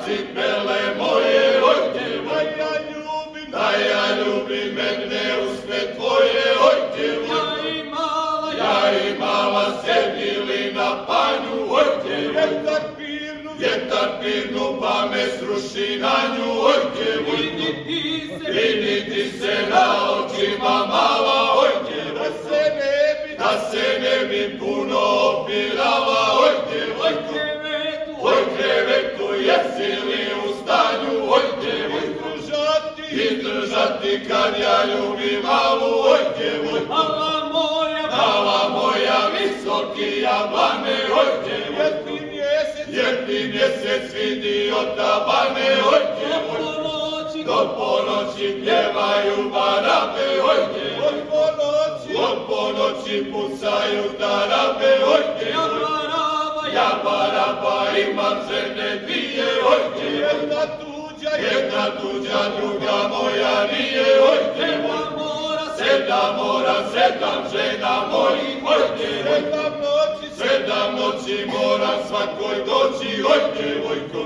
cipele moje, oj djevojko, da ja ljubim mene usne tvoje, oj djevojko, ja i mala sjedili na panju, oj djevojko, vjetar pirnu pa me sruši na nju, oj djevojko, vidi ti se na očima mala, oj djevojko, da se ne bi puno opirala, oj djevojko, oj krevetu jesi li u stanju, oj djevojko, izdržati kad ja ljubim malu, oj djevojko, mala moja visoki jablane, oj djevojko, ljetni mjesec vidi od tabane, oj djevojko, do ponoći pjevaju barabe, oj djevojko, od ponoći pucaju tarabe, oj djevojko, ja baraba imam žene dvije, oj djevojko, jedna tuđa, druga moja nije, oj djevojko, 7 mora, 7 žena mojih, oj djevojko, 7 noći moram svakoj doći, oj djevojko.